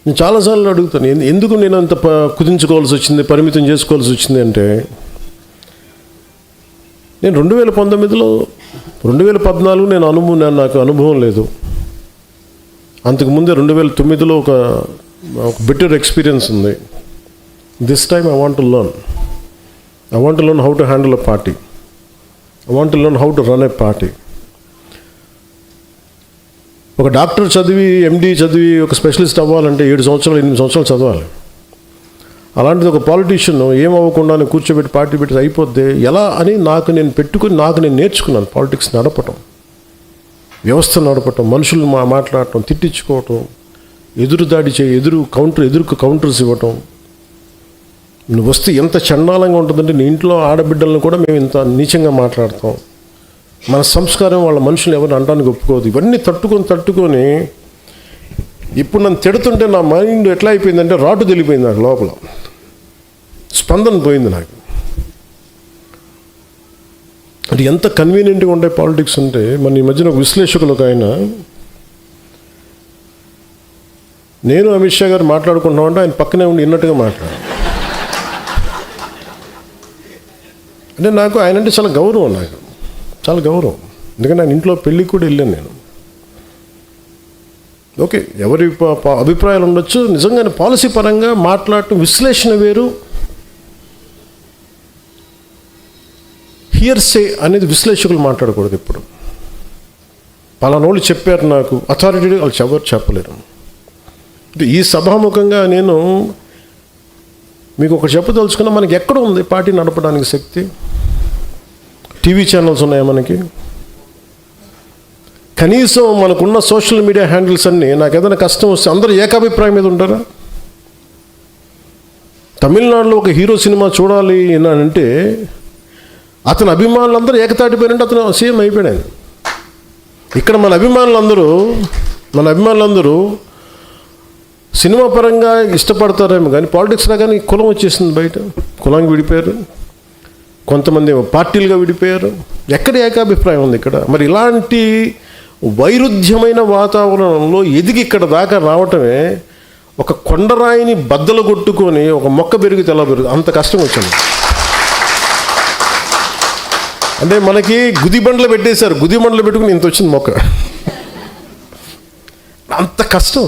నేను చాలాసార్లు అడుగుతాను, ఎందుకు నేను అంత కుదించుకోవాల్సి వచ్చింది, పరిమితం చేసుకోవాల్సి వచ్చింది అంటే, నేను 2019లో 2014 నాకు అనుభవం లేదు. అంతకుముందే 2009లో ఒక బెటర్ ఎక్స్పీరియన్స్ ఉంది. This time I want to learn how to handle a party. I want to learn how to run a party. ఒక డాక్టర్ చదివి, ఎండి చదివి, ఒక స్పెషలిస్ట్ అవ్వాలంటే 7 సంవత్సరాలు 8 సంవత్సరాలు చదవాలి. అలాంటిది ఒక పాలిటీషియన్ ఏమవ్వకుండా కూర్చోబెట్టి పార్టీ పెట్టి అయిపోద్ది ఎలా అని నాకు నేను నేర్చుకున్నాను. పాలిటిక్స్ నడపటం, వ్యవస్థ నడపటం, మనుషులు మాట్లాడటం, తిట్టించుకోవటం, ఎదురుదాడి ఎదురుకు కౌంటర్స్ ఇవ్వటం. నువ్వు వస్తే ఎంత చండాలంగా ఉంటుందంటే, నీ ఇంట్లో ఆడబిడ్డలను కూడా మేము ఇంత నీచంగా మాట్లాడతాం. మన సంస్కారం వాళ్ళ మనుషులు ఎవరిని అనడానికి ఒప్పుకోదు. ఇవన్నీ తట్టుకొని ఇప్పుడు నన్ను తిడుతుంటే నా మైండ్ ఎట్లా అయిపోయిందంటే, రాటు తెలిపోయింది నాకు, లోపల స్పందన పోయింది నాకు. అంటే ఎంత కన్వీనియంట్గా ఉండే పాలిటిక్స్ అంటే, మన ఈ మధ్యన ఒక విశ్లేషకులు ఒక ఆయన, నేను అమిత్ షా గారు మాట్లాడుకుంటున్నామంటే ఆయన పక్కనే ఉండి విన్నట్టుగా మాట్లాడారు. అంటే నాకు ఆయన అంటే చాలా గౌరవం, ఎందుకంటే ఆయన ఇంట్లో పెళ్ళికి కూడా వెళ్ళాను నేను. ఓకే, ఎవరి అభిప్రాయాలు ఉండొచ్చు, నిజంగానే పాలసీ పరంగా మాట్లాడటం విశ్లేషణ వేరు. హియర్సే అనేది విశ్లేషకులు మాట్లాడకూడదు. ఇప్పుడు పలానోళ్ళు చెప్పారు నాకు, అథారిటీ వాళ్ళు ఎవరు చెప్పలేరు. ఈ సభాముఖంగా నేను మీకు ఒకటి చెప్పదలుచుకున్నా, మనకి ఎక్కడ ఉంది పార్టీ నడపడానికి శక్తి? టీవీ ఛానల్స్ ఉన్నాయా మనకి? కనీసం మనకున్న సోషల్ మీడియా హ్యాండిల్స్ అన్నీ, నాకు ఏదైనా కష్టం వస్తే అందరూ ఏకాభిప్రాయం మీద ఉంటారా? తమిళనాడులో ఒక హీరో సినిమా చూడాలి అని అంటే అతని అభిమానులందరూ ఏకతాటిపోయినంటే అతను సీఎం అయిపోయాడు. ఇక్కడ మన అభిమానులందరూ సినిమా పరంగా ఇష్టపడతారేమో కానీ పాలిటిక్స్లో కానీ కులం వచ్చేసింది. బయట కులానికి విడిపోయారు, కొంతమంది పార్టీలుగా విడిపోయారు. ఎక్కడ ఏకాభిప్రాయం ఉంది ఇక్కడ? మరి ఇలాంటి వైరుధ్యమైన వాతావరణంలో ఎదిగి ఇక్కడ దాకా రావటమే, ఒక కొండరాయిని బద్దలు కొట్టుకొని ఒక మొక్క పెరిగితే ఎలా పెరుగు అంత కష్టం వచ్చింది. అంటే మనకి గుదిబండ్లు పెట్టేశారు, గుదిబండ్లు పెట్టుకుని ఇంత వచ్చింది మొక్క. అంత కష్టం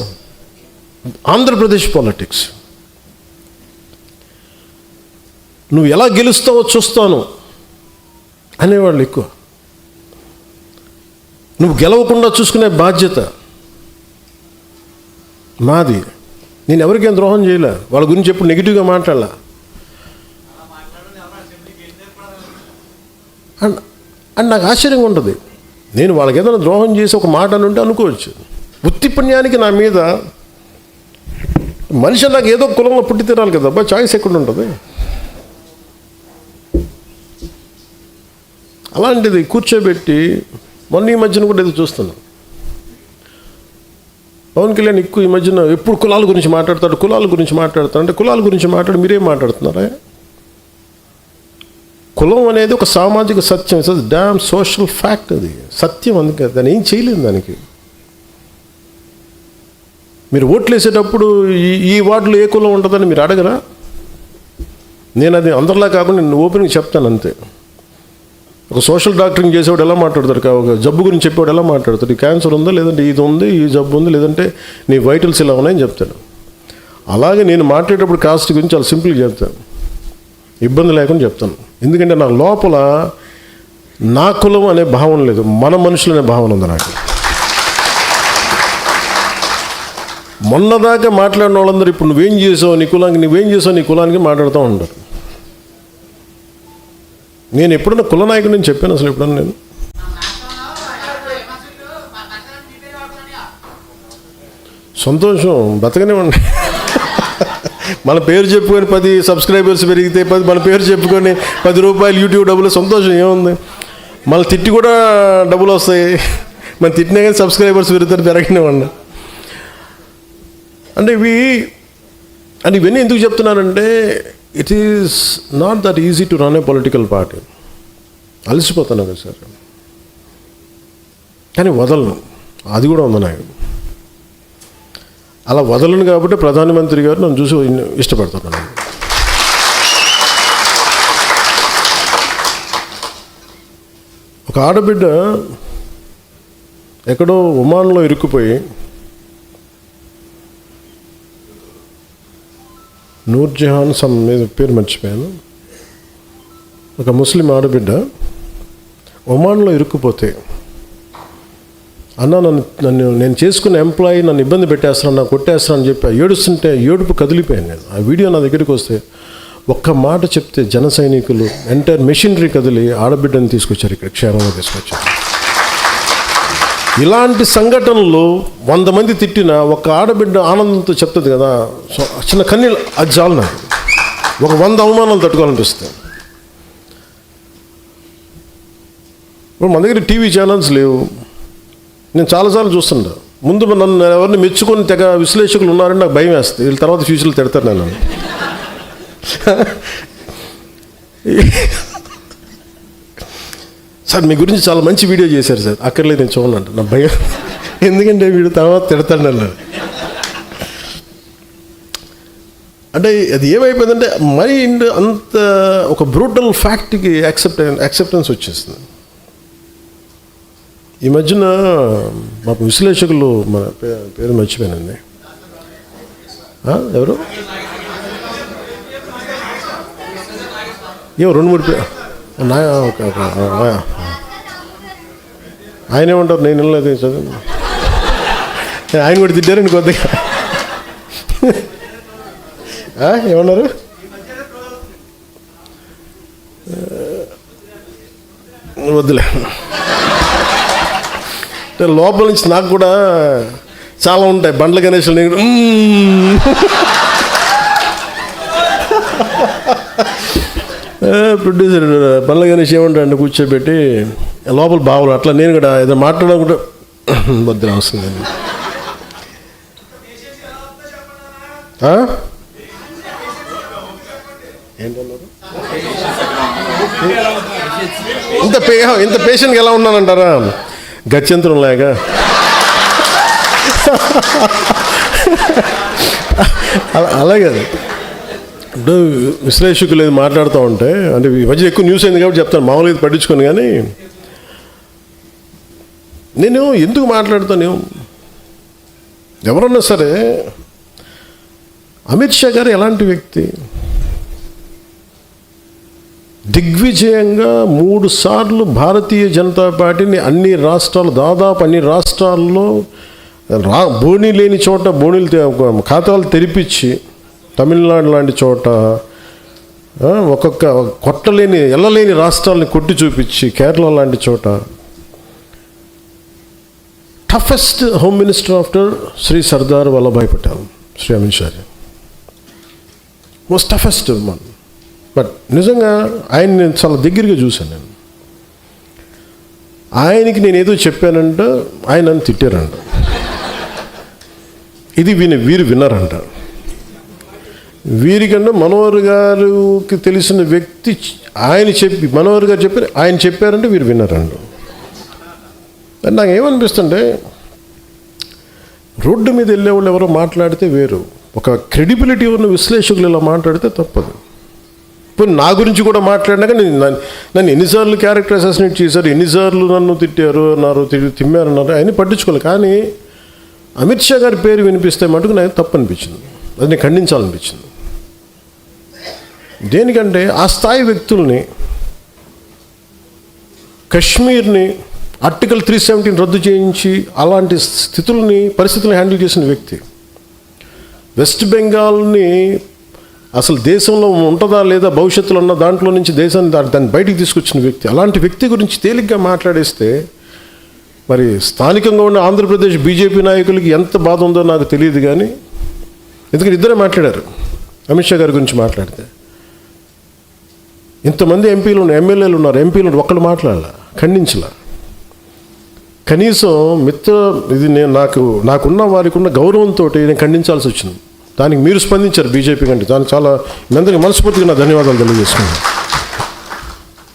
ఆంధ్రప్రదేశ్ పాలిటిక్స్. నువ్వు ఎలా గెలుస్తావో చూస్తాను అనేవాళ్ళు ఎక్కువ. నువ్వు గెలవకుండా చూసుకునే బాధ్యత మాది. నేను ఎవరికేం ద్రోహం చేయలే, వాళ్ళ గురించి ఎప్పుడు నెగిటివ్గా మాట్లాడలా. అండ్ నాకు ఆశ్చర్యంగా ఉంటుంది, నేను వాళ్ళకి ఏదైనా ద్రోహం చేసి ఒక మాట అని ఉంటే అనుకోవచ్చు. ఉత్తి పుణ్యానికి నా మీద మనిషి నాకు ఏదో కులంలో పుట్టి తినాలి కదా, అబ్బా చాయిస్ ఎక్కడ ఉంటుంది? అలాంటిది కూర్చోబెట్టి మొన్న ఈ మధ్యన కూడా ఏదో చూస్తున్నాను, పవన్ కళ్యాణ్ ఎక్కువ ఈ మధ్యన ఎప్పుడు కులాల గురించి మాట్లాడతాడు అంటే, కులాల గురించి మాట్లాడి మీరేం మాట్లాడుతున్నారా? కులం అనేది ఒక సామాజిక సత్యం, ఇట్స్ డామ్ సోషల్ ఫ్యాక్ట్, అది సత్యం. అందుకే దాన్ని ఏం చేయలేదు. దానికి మీరు ఓట్లు వేసేటప్పుడు ఈ వార్డులో ఏ కులం ఉంటుందని మీరు అడగరా? నేను అది అందరిలా కాకుండా నేను ఓపెన్గా చెప్తాను అంతే. ఒక సోషల్ డాక్టరింగ్ చేసేవాడు ఎలా మాట్లాడతాడు, ఒక జబ్బు గురించి చెప్పేవాడు ఎలా మాట్లాడతాడు? ఈ క్యాన్సర్ ఉందా, లేదంటే ఇది ఉంది, ఈ జబ్బు ఉంది, లేదంటే నీ వైటల్స్ ఇలా ఉన్నాయని చెప్తాడు. అలాగే నేను మాట్లాడేటప్పుడు కాస్ట్ గురించి చాలా సింపుల్గా చెప్తాను, ఇబ్బంది లేకుండా చెప్తాను. ఎందుకంటే నా లోపల నా కులం అనే భావన లేదు, మన మనుషులు అనే భావన ఉంది నాకు. మొన్నదాకా మాట్లాడిన వాళ్ళందరూ ఇప్పుడు నువ్వేం చేసావు నీ కులానికి మాట్లాడుతూ ఉంటారు. నేను ఎప్పుడన్నా కుల నాయకుడు నేను చెప్పాను అసలు? ఎప్పుడన్నా నేను సంతోషం బతకనే ఉండి మన పేరు చెప్పుకొని 10 సబ్స్క్రైబర్స్ పెరిగితే మన పేరు చెప్పుకొని 10 రూపాయలు యూట్యూబ్ డబ్బులు, సంతోషం ఏముంది? మళ్ళీ తిట్టి కూడా డబ్బులు వస్తాయి, మనం తిట్టినా కానీ సబ్స్క్రైబర్స్ పెరగనివ్వండి. అంటే ఇవన్నీ ఎందుకు చెప్తున్నానంటే, it is not that easy to run a political party. అలసిపోతాను కదా సార్, కానీ వదలను, అది కూడా ఉంది నాకు. అలా వదలను కాబట్టి ప్రధానమంత్రి గారు నన్ను చూసి ఇష్టపడుతున్నాను. ఒక ఆడబిడ్డ ఎక్కడో ఒమాన్లో ఇరుక్కుపోయి నూర్జహాన్ సమ్ మీద పేరు మర్చిపోయాను, ఒక ముస్లిం ఆడబిడ్డ ఒమాన్లో ఇరుక్కుపోతే, అన్న నన్ను నేను చేసుకున్న ఎంప్లాయీ నన్ను ఇబ్బంది పెట్టేస్తాను, నన్ను కొట్టేస్తాను అని చెప్పి ఏడుస్తుంటే ఏడుపు కదిలిపోయాను నేను. ఆ వీడియో నా దగ్గరికి వస్తే ఒక్క మాట చెప్తే జన సైనికులు ఎంటైర్ మెషినరీ కదిలి ఆడబిడ్డని తీసుకొచ్చారు, ఇక్కడ క్షేమంగా తీసుకొచ్చారు. ఇలాంటి సంఘటనలు 100 మంది తిట్టిన ఒక ఆడబిడ్డ ఆనందంతో చెప్తుంది కదా, చిన్న కన్నీళ్ళు, అది చాలు నాకు. ఒక 100 అవమానాలు తట్టుకోవాలనిపిస్తుంది. ఇప్పుడు మన దగ్గర టీవీ ఛానల్స్ లేవు. నేను చాలాసార్లు చూస్తుంటా, ముందు నన్ను ఎవరిని మెచ్చుకొని తెగ విశ్లేషకులు ఉన్నారని నాకు భయం వేస్తుంది. వీళ్ళ తర్వాత ఫ్యూచర్లో తిడతారు నేను. సార్ మీ గురించి చాలా మంచి వీడియో చేశారు సార్, అక్కర్లేదు నేను చూడండి నా భయం, ఎందుకంటే వీడు తర్వాత తిడతాడు నన్ను. అంటే అది ఏమైపోయిందంటే మైండ్ అంత ఒక బ్రూటల్ ఫ్యాక్ట్కి యాక్సెప్టెన్స్ వచ్చేస్తుంది. ఈ మధ్యన మా విశ్లేషకులు, మన పేరు మర్చిపోయానండి, ఎవరు ఏమో 2-3 పేరు ఆయన ఏమంటారు, నేను వెళ్ళలేదు చదువు, ఆయన కూడా తిట్టారండి కొద్దిగా. ఏమన్నారు, వద్దులే. లోపల నుంచి నాకు కూడా చాలా ఉంటాయి. బండ్ల గణేష్లు నేను ప్రొడ్యూసర్ బండ్ల గణేష్ ఏమంటాడు కూర్చోబెట్టి లోపల బావులు, అట్లా నేను కూడా ఏదో మాట్లాడకుండా వద్దులే వస్తుంది. ఏంటన్నారు, ఇంత పేషెంట్గా ఎలా ఉన్నానంటారా, గత్యంతరం లేక. అలాగే ఇప్పుడు విశ్లేషకులు ఏది మాట్లాడుతూ ఉంటే, అంటే ఈ మధ్య ఎక్కువ న్యూస్ అయింది కాబట్టి చెప్తాను, మామూలుగా ఇది పట్టించుకోను. కానీ నేను ఎందుకు మాట్లాడుతాను, ఎవరన్నా సరే అమిత్ షా గారు ఎలాంటి వ్యక్తి, దిగ్విజయంగా 3 సార్లు భారతీయ జనతా పార్టీని అన్ని రాష్ట్రాలు, దాదాపు అన్ని రాష్ట్రాల్లో బోణీ లేని చోట బోణీలు ఖాతాలు తెరిపించి, తమిళనాడు లాంటి చోట ఒక్కొక్క కొట్టలేని ఎల్లలేని రాష్ట్రాలని కొట్టి చూపించి, కేరళ లాంటి చోట toughest home minister after Shri Sardar Vallabhbhai Patel, Shri Amit Shah was toughest one. But నిజంగా ఆయన నేను చాలా దగ్గరగా చూశాను. నేను ఆయనకి నేను ఏదో చెప్పానంట, ఆయన నన్ను తిట్టారంట. ఇది వీరు విన్నారంట. వీరికన్నా మనోహర్ గారికి తెలిసిన వ్యక్తి మనోహర్ గారు చెప్పారు, ఆయన చెప్పారంటే వీరు విన్నారంట. నాకు ఏమనిపిస్తుంటే, రోడ్డు మీద వెళ్ళేవాళ్ళు ఎవరో మాట్లాడితే వేరు, ఒక క్రెడిబిలిటీ ఉన్న విశ్లేషకులు ఇలా మాట్లాడితే తప్పదు. ఇప్పుడు నా గురించి కూడా మాట్లాడినాక నన్ను ఎన్నిసార్లు క్యారెక్టర్ అసాసినేట్ చేశారు, ఎన్నిసార్లు నన్ను తిట్టారు, తిమ్మారన్నారు, ఆయన పట్టించుకోవాలి. కానీ అమిత్ షా గారి పేరు వినిపిస్తే మటుకు నాకు తప్పు అనిపించింది, అది నేను ఖండించాలనిపించింది. దేనికంటే ఆ స్థాయి వ్యక్తుల్ని, కశ్మీర్ని ఆర్టికల్ 370 రద్దు చేయించి అలాంటి పరిస్థితుల్ని హ్యాండిల్ చేసిన వ్యక్తి, వెస్ట్ బెంగాల్ని అసలు దేశంలో ఉంటుందా లేదా భవిష్యత్తులో ఉన్న దాంట్లో నుంచి దేశాన్ని దాన్ని బయటికి తీసుకొచ్చిన వ్యక్తి, అలాంటి వ్యక్తి గురించి తేలిగ్గా మాట్లాడేస్తే మరి స్థానికంగా ఉన్న ఆంధ్రప్రదేశ్ బీజేపీ నాయకులకి ఎంత బాధ ఉందో నాకు తెలియదు. కానీ ఎందుకంటే ఇద్దరే మాట్లాడారు అమిత్ షా గారి గురించి మాట్లాడితే. ఇంతమంది ఎమ్మెల్యేలు ఉన్నారు, ఎంపీలు ఒక్కళ్ళు మాట్లాడాల, ఖండించలా. కనీసం ఇది నాకున్న వారికి ఉన్న గౌరవంతో నేను ఖండించాల్సి వచ్చింది. దానికి మీరు స్పందించారు బీజేపీ కంటే, దానికి చాలా మందికి మనస్ఫూర్తిగా నా ధన్యవాదాలు తెలియజేసుకున్నాను.